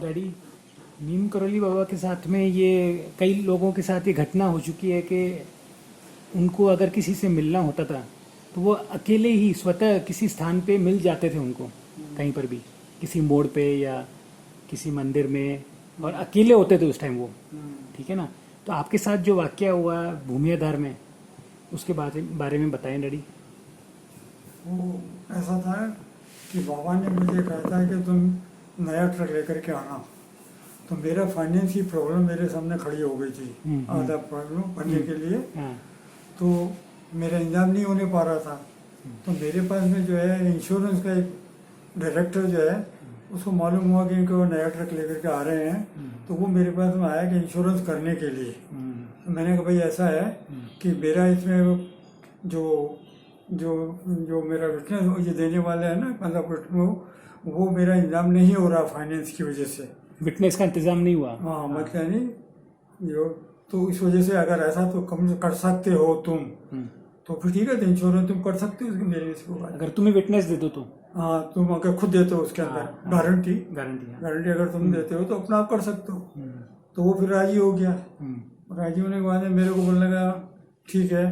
Daddy, नीम करौली बाबा के साथ में ये कई लोगों के साथ ये घटना हो चुकी है कि उनको अगर किसी से मिलना होता था तो वो अकेले ही स्वतः किसी स्थान पे मिल जाते थे उनको, कहीं पर भी, किसी मोड़ पे या किसी मंदिर में, और अकेले होते थे उस टाइम वो। ठीक है ना। तो आपके साथ जो वाकया हुआ भूमियाधार में, उसके बारे में बताएं डैडी। वो ऐसा था कि बाबा ने मुझे कहा था कि तुम नया ट्रक लेकर के आना। तो मेरा फाइनेंस की प्रॉब्लम मेरे सामने खड़ी हो गई थी, आधा प्रॉब्लम भरने के लिए। हाँ। तो मेरा इंतजाम नहीं होने पा रहा था। तो मेरे पास में जो है इंश्योरेंस का एक डायरेक्टर जो है, उसको मालूम हुआ कि इनको नया ट्रक लेकर के आ रहे हैं। तो वो मेरे पास में आया कि इंश्योरेंस करने के लिए। तो मैंने कहा भाई ऐसा है कि मेरा इसमें जो जो जो मेरा विटनेस ये देने वाले हैं ना 15% वो मेरा इंतजाम नहीं हो रहा फाइनेंस की वजह से। विटनेस का इंतजाम नहीं हुआ। हाँ मतलब नहीं जो, तो इस वजह से अगर ऐसा तो कम कर सकते हो तुम, तो फिर ठीक है, तो इंश्योरेंस तुम कर सकते हो मेरे इसको। अगर तुम्हें विटनेस दे दो तो। हाँ, तुम अगर खुद देते हो उसके अंदर गारंटी गारंटी अगर तुम देते हो तो अपना आप कर सकते हो। तो वो फिर राजी हो गया। राजी होने के बाद मेरे को बोलने लगा ठीक है,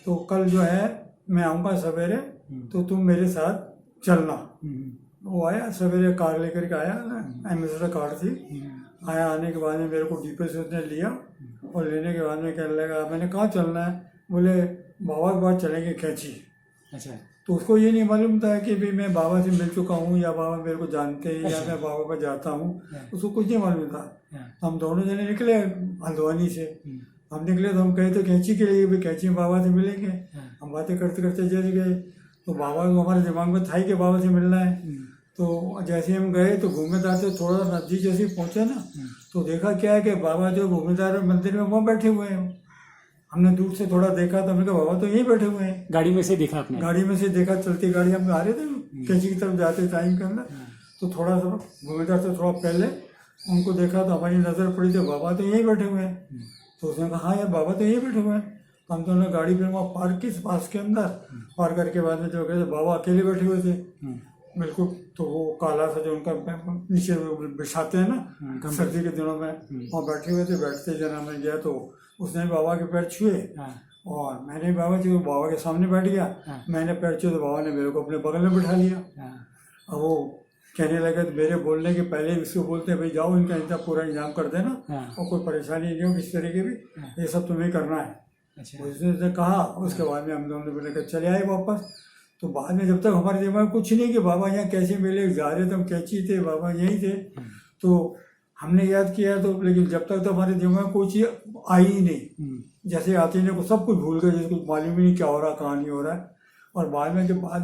तो कल जो है मैं आऊँगा सवेरे, तो तुम मेरे साथ चलना। वो आया सवेरे, कार लेकर के आया ना, एम्बेसडर कार थी। आया, आने के बाद में मेरे को डीपे से उसने लिया, और लेने के बाद में कहने लगा मैंने कहाँ चलना है। बोले बाबा के पास चलेंगे कैंची। अच्छा। तो उसको ये नहीं मालूम था कि भाई मैं बाबा से मिल चुका हूँ या बाबा मेरे को जानते हैं या मैं बाबा पर जाता हूँ। उसको कुछ नहीं मालूम था। हम दोनों जने निकले हल्द्वानी से। हम निकले तो हम कहे तो कैंची के लिए, भाई कैंची में बाबा से मिलेंगे। हम बातें करते करते चले गए। तो बाबा को हमारे दिमाग में था ही कि बाबा से मिलना है। तो जैसे हम गए तो घूमेदार से थोड़ा नजदीक जैसे पहुंचे ना, तो देखा क्या है कि बाबा जो घूमेदार मंदिर में वहाँ बैठे हुए हैं। हमने दूर से थोड़ा देखा तो हमने कहा बाबा तो यहीं बैठे हुए हैं। गाड़ी में से देखा आपने? गाड़ी में से देखा, चलती गाड़ी हम आ रहे थे कैंची की तरफ जाते टाइम के अंदर। तो थोड़ा सा घूमेदार से थोड़ा पहले उनको देखा तो हमारी नजर पड़ी तो बाबा तो यहीं बैठे हुए हैं। तो उसने कहा हाँ यार बाबा तो यहीं बैठे हुए हैं। तो हम दोनों गाड़ी फिर वहाँ पार्क की पास के अंदर पार करके बाद में जो गए बाबा अकेले बैठे हुए थे बिल्कुल। तो वो काला सा जो उनका नीचे बिछाते हैं ना सर्दी के दिनों में, वहाँ बैठे हुए थे। बैठते जना मैं गया तो उसने बाबा के पैर छुए, और मैंने बाबा जी बाबा के सामने बैठ गया। मैंने पैर छुए तो बाबा ने मेरे को अपने बगल में बिठा लिया। अब वो कहने लगे तो मेरे बोलने के पहले इसको बोलते भाई जाओ इनका इंतजाम पूरा इंतजाम कर देना, और कोई परेशानी नहीं हो किसी तरह की भी, ये सब तुम्हें करना है। अच्छा। उसने कहा। उसके बाद में हम दोनों बोले चले आए वापस। तो बाद में जब तक हमारे दिमाग में कुछ नहीं कि बाबा यहाँ कैसे मिले, जा रहे तो हम कैंची थे, बाबा यहीं थे। तो हमने याद किया तो, लेकिन जब तक तो हमारे दिमाग में कोई चीज़ आई ही नहीं। जैसे आती नहीं, सब कुछ भूल गए, जिसको मालूम ही नहीं क्या हो रहा कहाँ नहीं हो रहा है। और बाद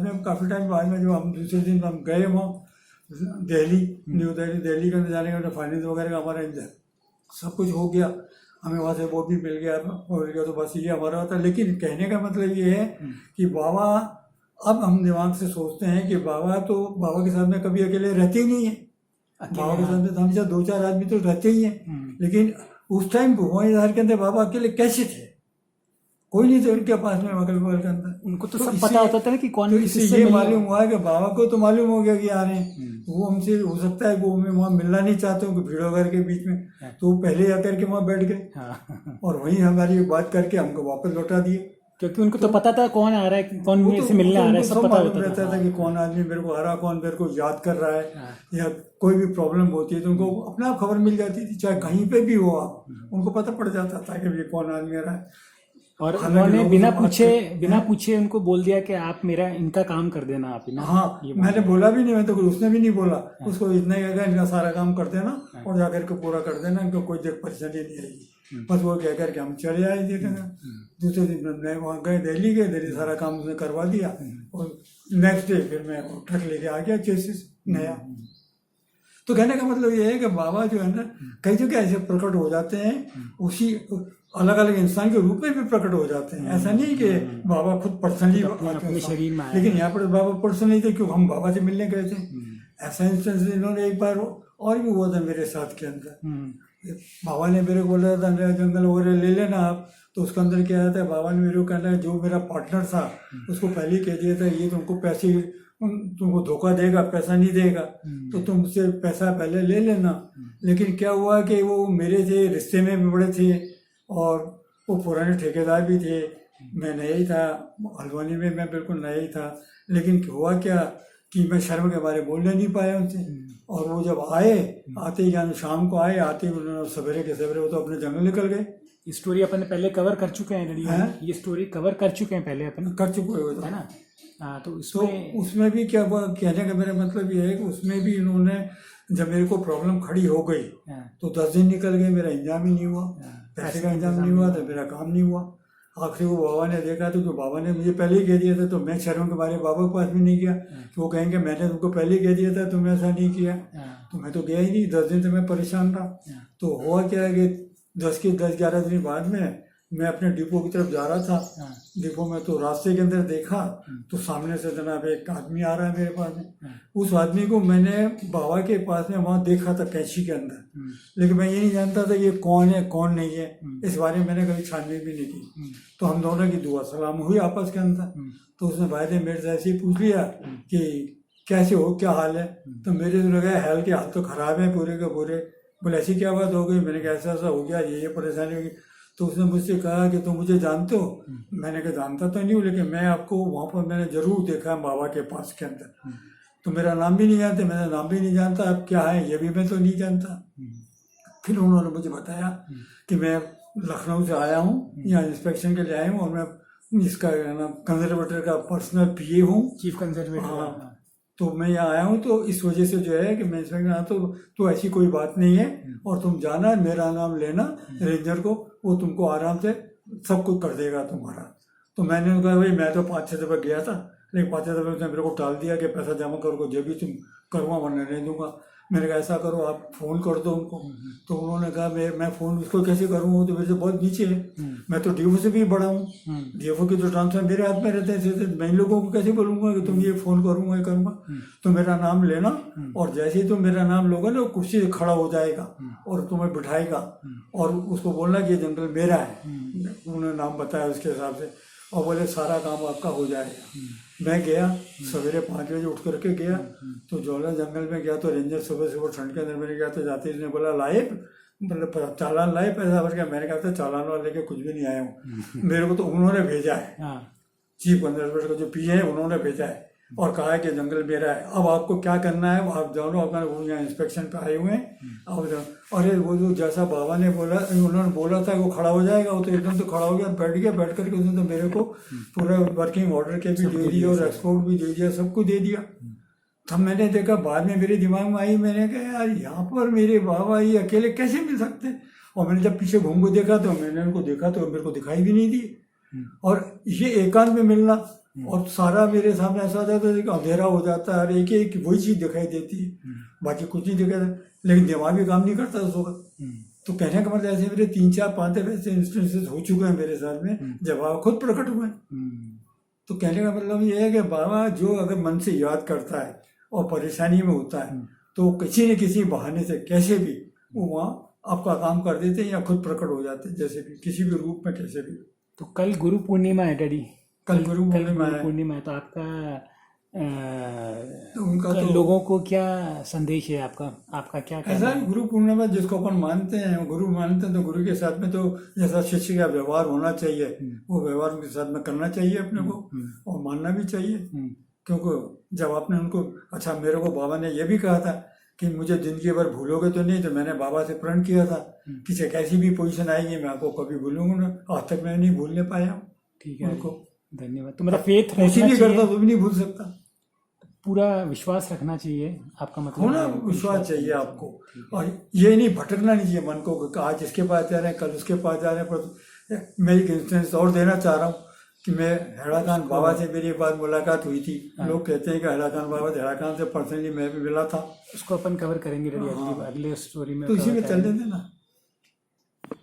में काफ़ी टाइम बाद में जो हम दूसरे दिन हम गए वहाँ दिल्ली, न्यू दिल्ली के अंदर जाने का फाइनेंस वगैरह का हमारा सब कुछ हो गया। हमें वहाँ से वो भी मिल गया तो बस ये हमारा होता है। लेकिन कहने का मतलब ये है कि बाबा, अब हम दिमाग से सोचते हैं कि बाबा के साथ में कभी अकेले रहते ही नहीं है। बाबा के साथ में तो हमेशा 2-4 आदमी तो रहते ही हैं। लेकिन उस टाइम भुवनेश्वर के अंदर बाबा अकेले कैसे थे? कोई नहीं थे उनके पास में अगल बगल के अंदर। उनको तो सब पता होता था ना कि कौन। तो इससे ये मालूम हुआ कि बाबा को तो मालूम हो गया कि आ रहे हैं। वो हमसे हो सकता है वो हमें वहाँ मिलना नहीं चाहते हो भीड़ वगैरह के बीच में, तो वो पहले आकर के वहाँ बैठ गए और वहीं हमारी बात करके हमको वापस लौटा दिए। क्योंकि उनको तो पता था कौन आ रहा है, कौन मेरे से मिलने आ रहा है, सब पता रहता था कि कौन आदमी मेरे को आ रहा, कौन मेरे को याद कर रहा है, या कोई भी प्रॉब्लम होती है तो उनको अपना खबर मिल जाती थी, चाहे कहीं पे भी हो आप, उनको पता पड़ जाता था कि ये कौन आदमी आ रहा है। और उन्होंने बिना पूछे उनको बोल दिया कि आप मेरा इनका काम कर देना आप ना। हाँ, मैंने बोला भी नहीं, मैं तो उसने भी नहीं बोला। उसको इतना ही कहा इनका सारा काम कर देना और जाकर के पूरा कर देना, इनको कोई देख परेशानी नहीं आएगी। बस वो कह करके हम चले आए। दूसरे दिन वहाँ गए, दिल्ली सारा काम उसने करवा दिया, और नेक्स्ट डे फिर मैं ट्रक लेके आ गया चेसिस नया। तो कहने का मतलब ये है कि बाबा जो है ना कई जगह ऐसे प्रकट हो जाते हैं, उसी अलग अलग इंसान के रूप में भी प्रकट हो जाते हैं। ऐसा नहीं कि बाबा खुद पर्सनली अपने शरीर में आए, लेकिन यहाँ पर बाबा पर्सनली थे क्योंकि हम बाबा से मिलने गए थे। ऐसा इंस्टेंस इन्होंने एक बार और भी हुआ था मेरे साथ के अंदर। बाबा ने मेरे को बोला था जंगल वगैरह ले लेना आप, तो उसके अंदर क्या था, बाबा ने मेरे को कहना जो मेरा पार्टनर था उसको पहले ही कह दिया था ये तुमको पैसे तुमको धोखा देगा, पैसा नहीं देगा, तो तुम उससे पैसा पहले ले लेना। लेकिन क्या हुआ कि वो मेरे थे, रिश्ते में भी बड़े थे और वो पुराने ठेकेदार भी थे, मैं नया ही था, हल्द्वानी में मैं बिल्कुल नया ही था। लेकिन हुआ क्या कि मैं शर्म के बारे बोलने नहीं पाया उनसे। और वो जब आते ही यानी शाम को आते ही उन्होंने सवेरे के सवेरे वो तो अपने जंगल निकल गए। ये स्टोरी अपन पहले कवर कर चुके हैं रेडियो में, ये स्टोरी कवर कर चुके हैं पहले अपन, कर चुके हो है ना। तो उसमें भी क्या हुआ, कहने का मेरा मतलब ये है कि उसमें भी इन्होंने जब मेरे को प्रॉब्लम खड़ी हो गई तो 10 दिन निकल गए, मेरा इंतजाम ही नहीं हुआ, पैसे का इंतजाम नहीं हुआ, तो मेरा काम नहीं हुआ। आखिरी वो बाबा ने देखा तो बाबा ने मुझे पहले ही कह दिया था, तो मैं शर्म के बारे बाबा के पास भी नहीं गया कि वो कहेंगे मैंने तुमको पहले ही कह दिया था, तुमने ऐसा नहीं किया। तो मैं तो गया ही नहीं, 10 दिन से मैं परेशान रहा। तो हुआ क्या है कि 10-11 दिन बाद में मैं अपने डिपो की तरफ जा रहा था। डिपो में तो रास्ते के अंदर देखा तो सामने से जनाब एक आदमी आ रहा है मेरे पास में। उस आदमी को मैंने बाबा के पास में वहाँ देखा था कैंची के अंदर, लेकिन मैं ये नहीं जानता था ये कौन है कौन नहीं है, इस बारे में मैंने कभी छानबीन भी नहीं की। तो हम दोनों की दुआ सलाम हुई आपस के अंदर। तो उसने भाई ने मेरे से ऐसे ही पूछ लिया कि कैसे हो, क्या हाल है। तो मेरे तो लगा हाल के हाल तो खराब है पूरे के पूरे। बोले ऐसी क्या बात हो गई, मैंने कहा ऐसा ऐसा हो गया, ये परेशानी होगी। तो उसने मुझसे कहा कि तुम मुझे जानते हो। मैंने कहा जानता तो नहीं हूँ, लेकिन मैं आपको वहाँ पर मैंने जरूर देखा है बाबा के पास के अंदर। तो मेरा नाम भी नहीं जानते, मेरा नाम भी नहीं जानता, अब क्या है ये भी मैं तो नहीं जानता। फिर उन्होंने मुझे बताया कि मैं लखनऊ से आया हूँ, यहाँ इंस्पेक्शन के लिए आया हूँ, और मैं इसका नाम कंजर्वेटर का पर्सनल पीए हूँ, चीफ कंजर्वेटर। हाँ, तो मैं यहाँ आया हूँ, तो इस वजह से जो है कि मैं इंस्पेक्टर आया तो ऐसी कोई बात नहीं है, और तुम जाना मेरा नाम लेना रेंजर को, वो तुमको आराम से सब कुछ कर देगा तुम्हारा। तो मैंने कहा भाई मैं तो 5-6 दफा गया था, लेकिन 5-6 दफा उसने मेरे को टाल दिया कि पैसा जमा करो, जब भी तुम करवा वरना नहीं दूंगा। मैंने कहा ऐसा करो आप फ़ोन कर दो उनको। तो उन्होंने कहा मैं फ़ोन उसको कैसे करूँ, तो मेरे से बहुत नीचे है, मैं तो डीओ से भी बड़ा हूँ, डीओ के जो ट्रांसफर मेरे हाथ में रहते हैं, मैं इन लोगों को कैसे बोलूँगा कि तुम ये फ़ोन करूँगा ये करूँगा। तो मेरा नाम लेना, और जैसे ही तुम मेरा नाम लोगे ना, कुर्सी से खड़ा हो जाएगा और तुम्हें बिठाएगा, और उसको बोलना कि ये जंगल मेरा है। उन्होंने नाम बताया उसके हिसाब से, और बोले सारा काम आपका हो जाएगा। मैं गया सवेरे 5 बजे उठ करके गया, तो जोला जंगल में गया तो रेंजर सुबह सुबह ठंड के अंदर मैंने गया तो जाते ही बोला लाए, मतलब चालान लाए, पैसा भर गया। मैंने कहा था चालान वाला लेके कुछ भी नहीं आया हूँ, मेरे को तो उन्होंने भेजा है, चीफ कंजर्वेटर को जो पीए है उन्होंने भेजा है, और कहा है कि जंगल मेरा है, अब आपको क्या करना है आप जानो, अपना वो यहाँ इंस्पेक्शन पे आए हुए हैं अब जाओ। अरे वो जो जैसा बाबा ने बोला, उन्होंने बोला था वो खड़ा हो जाएगा, वो तो एकदम तो खड़ा हो गया, बैठ गया। बैठ करके उसने तो मेरे को पूरा वर्किंग ऑर्डर के भी दे दिया और एक्सपोर्ट भी दे दिया, सब कुछ दे दिया। तब मैंने देखा, बाद में मेरे दिमाग में आई, मैंने कहा यार यहाँ पर मेरे बाबा ये अकेले कैसे मिल सकते। और मैंने जब पीछे घूम को देखा तो मैंने उनको देखा तो मेरे को दिखाई भी नहीं दी। और ये एकांत में मिलना, और सारा मेरे सामने ऐसा हो जाता है कि अंधेरा हो जाता है, एक एक वही चीज दिखाई देती है, बाकी कुछ नहीं दिखाई देता, लेकिन दिमाग भी काम नहीं करता उस वक्त। तो कहने का मतलब ऐसे मेरे 3-4-5 ऐसे इंस्टेंसेस हो चुके हैं मेरे साथ में, जब बाबा खुद प्रकट हुए। तो कहने का मतलब ये है कि बाबा जो अगर मन से याद करता है और परेशानी में होता है, तो किसी न किसी बहाने से कैसे भी वो वहाँ आपका काम कर देते हैं या खुद प्रकट हो जाते हैं, जैसे भी किसी भी रूप में कैसे भी। तो कल गुरु पूर्णिमा है डैडी, कल गुरु पूर्णिमा है, तो आपका तो उनका तो लोगों को क्या संदेश है आपका क्या ऐसा है, गुरु पूर्णिमा जिसको अपन मानते हैं, गुरु मानते हैं, तो गुरु के साथ में तो जैसा शिष्य का व्यवहार होना चाहिए वो व्यवहार उनके साथ में करना चाहिए अपने को, और मानना भी चाहिए। क्योंकि जब आपने उनको, अच्छा मेरे को बाबा ने ये भी कहा था कि मुझे जिंदगी भर भूलोगे तो नहीं, तो मैंने बाबा से प्रण किया था कि चाहे कैसी भी पोजीशन आएगी मैं आपको कभी भूलूंगा ना, आज तक मैं नहीं भूलने पाया। ठीक है, उनको धन्यवाद। तो मेरा फेथ कोशिश नहीं करता तो भी नहीं भूल सकता, पूरा विश्वास रखना चाहिए, आपका मतलब होना विश्वास चाहिए आपको, और ये नहीं भटकना नहीं चाहिए मन को कि आज इसके पास जा रहे हैं कल उसके पास जा रहे हैं। पर मैं एक इंस्टेंस और देना चाह रहा हूँ कि मैं हैड़ा खान बाबा से मेरी एक बार मुलाकात हुई थी। लोग कहते हैं कि हैड़ा खान बाबा, हैड़ा खान से पर्सनली मैं भी मिला था, उसको अपन कवर करेंगे अगले स्टोरी में, तो इसी में चल देना।